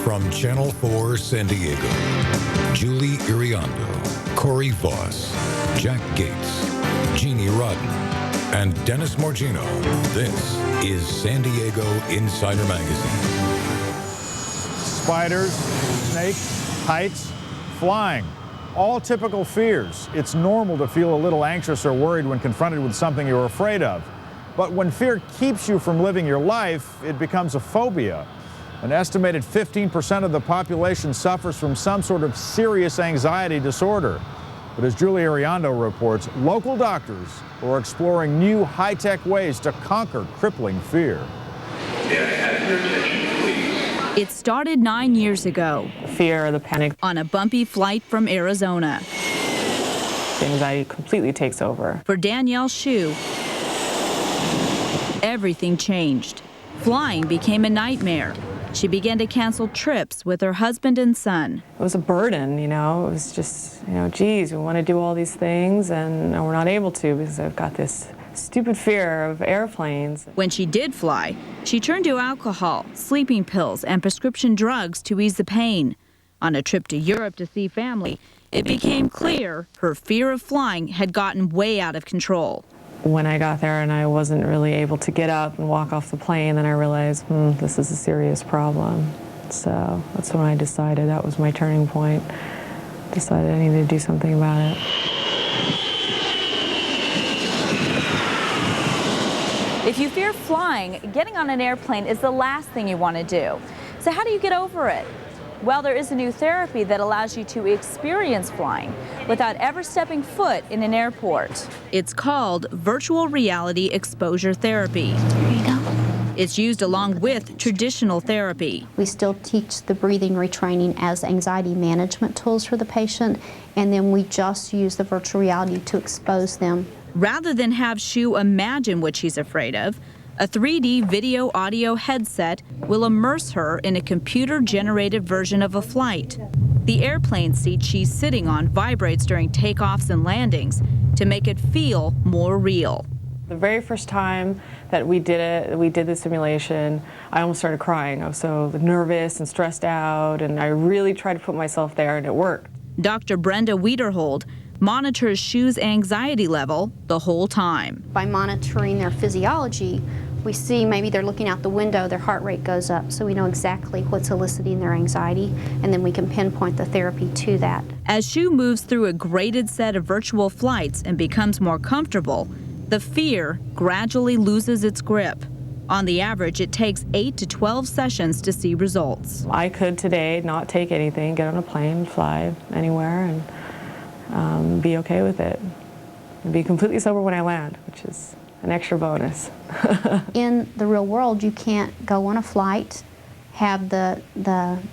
From Channel 4 San Diego, Julie Iriando, Corey Voss, Jack Gates, Jeannie Rodden, and Dennis Morgino, this is San Diego Insider Magazine. Spiders, snakes, heights, flying. All typical fears. It's normal to feel a little anxious or worried when confronted with something you're afraid of. But when fear keeps you from living your life, it becomes a phobia. An estimated 15% of the population suffers from some sort of serious anxiety disorder. But as Julie Iriando reports, local doctors are exploring new high-tech ways to conquer crippling fear. May I have your attention, please? It started 9 years ago. The fear, the panic. On a bumpy flight from Arizona. The anxiety completely takes over. For Danielle Hsu, everything changed. Flying became a nightmare. She began to cancel trips with her husband and son. It was a burden, you know. It was just, geez, we want to do all these things and we're not able to because I've got this stupid fear of airplanes. When she did fly, she turned to alcohol, sleeping pills, and prescription drugs to ease the pain. On a trip to Europe to see family, it became clear her fear of flying had gotten way out of control. When I got there and I wasn't really able to get up and walk off the plane, then I realized, this is a serious problem. So that's when I decided, that was my turning point. Decided I needed to do something about it. If you fear flying, getting on an airplane is the last thing you want to do. So how do you get over it? Well, there is a new therapy that allows you to experience flying without ever stepping foot in an airport. It's called virtual reality exposure therapy. There you go. It's used along with traditional therapy. We still teach the breathing retraining as anxiety management tools for the patient, and then we just use the virtual reality to expose them. Rather than have Hsu imagine what she's afraid of, a 3D video audio headset will immerse her in a computer-generated version of a flight. The airplane seat she's sitting on vibrates during takeoffs and landings to make it feel more real. The very first time that we did the simulation, I almost started crying. I was so nervous and stressed out, and I really tried to put myself there, and it worked. Dr. Brenda Wiederhold monitors Hsu's anxiety level the whole time. By monitoring their physiology, we see maybe they're looking out the window, their heart rate goes up, so we know exactly what's eliciting their anxiety, and then we can pinpoint the therapy to that. As Hsu moves through a graded set of virtual flights and becomes more comfortable, the fear gradually loses its grip. On the average, it takes 8 to 12 sessions to see results. I could today not take anything, get on a plane, fly anywhere, and be okay with it. And be completely sober when I land, which is an extra bonus. In the real world, you can't go on a flight, have the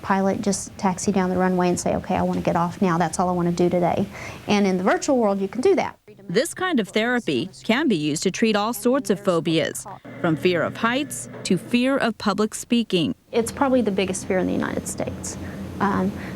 pilot just taxi down the runway and say, okay, I want to get off now, that's all I want to do today. And in the virtual world, you can do that. This kind of therapy can be used to treat all sorts of phobias, from fear of heights to fear of public speaking. It's probably the biggest fear in the United States.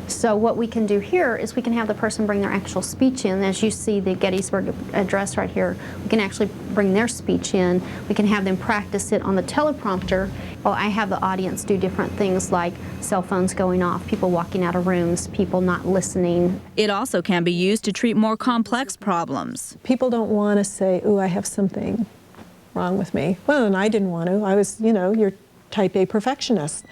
So what we can do here is we can have the person bring their actual speech in. As you see the Gettysburg Address right here, we can actually bring their speech in. We can have them practice it on the teleprompter. Well, I have the audience do different things like cell phones going off, people walking out of rooms, people not listening. It also can be used to treat more complex problems. People don't want to say, ooh, I have something wrong with me. Well, and I didn't want to. I was, your type A perfectionist.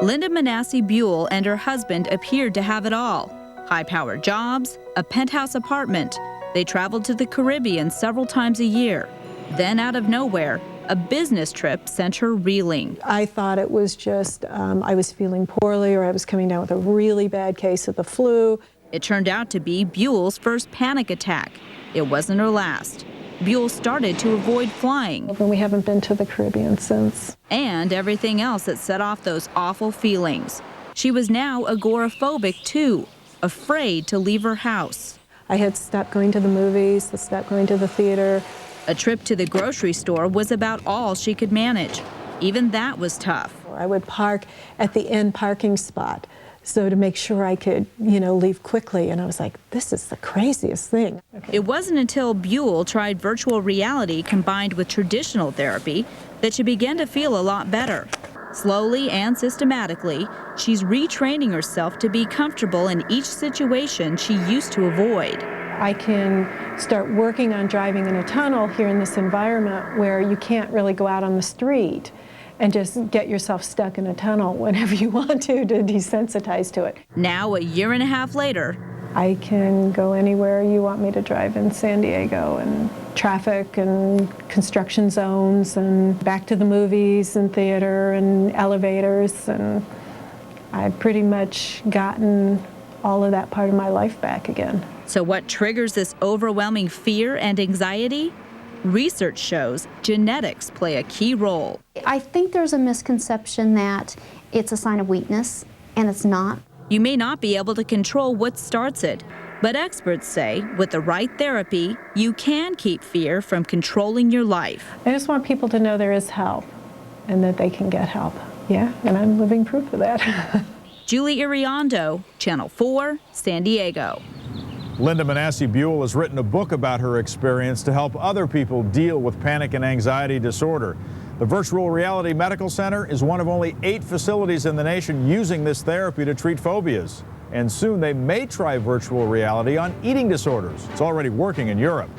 Linda Manasseh Buell and her husband appeared to have it all. High-powered jobs, a penthouse apartment. They traveled to the Caribbean several times a year. Then, out of nowhere, a business trip sent her reeling. I thought it was just I was feeling poorly, or I was coming down with a really bad case of the flu. It turned out to be Buell's first panic attack. It wasn't her last. Buell started to avoid flying. And we haven't been to the Caribbean since. And everything else that set off those awful feelings. She was now agoraphobic too, afraid to leave her house. I had stopped going to the movies, stopped going to the theater. A trip to the grocery store was about all she could manage. Even that was tough. I would park at the end parking spot, so to make sure I could, leave quickly. And I was like, this is the craziest thing. Okay. It wasn't until Buell tried virtual reality combined with traditional therapy that she began to feel a lot better. Slowly and systematically, she's retraining herself to be comfortable in each situation she used to avoid. I can start working on driving in a tunnel here in this environment where you can't really go out on the street and just get yourself stuck in a tunnel whenever you want to desensitize to it. Now, a year and a half later, I can go anywhere you want me to drive in San Diego, and traffic and construction zones and back to the movies and theater and elevators, and I've pretty much gotten all of that part of my life back again. So what triggers this overwhelming fear and anxiety? Research shows genetics play a key role. I think there's a misconception that it's a sign of weakness, and it's not. You may not be able to control what starts it, but experts say with the right therapy, you can keep fear from controlling your life. I just want people to know there is help and that they can get help. Yeah, and I'm living proof of that. Julie Iriondo, Channel 4, San Diego. Linda Manassi Buell has written a book about her experience to help other people deal with panic and anxiety disorder. The Virtual Reality Medical Center is one of only 8 facilities in the nation using this therapy to treat phobias. And soon they may try virtual reality on eating disorders. It's already working in Europe.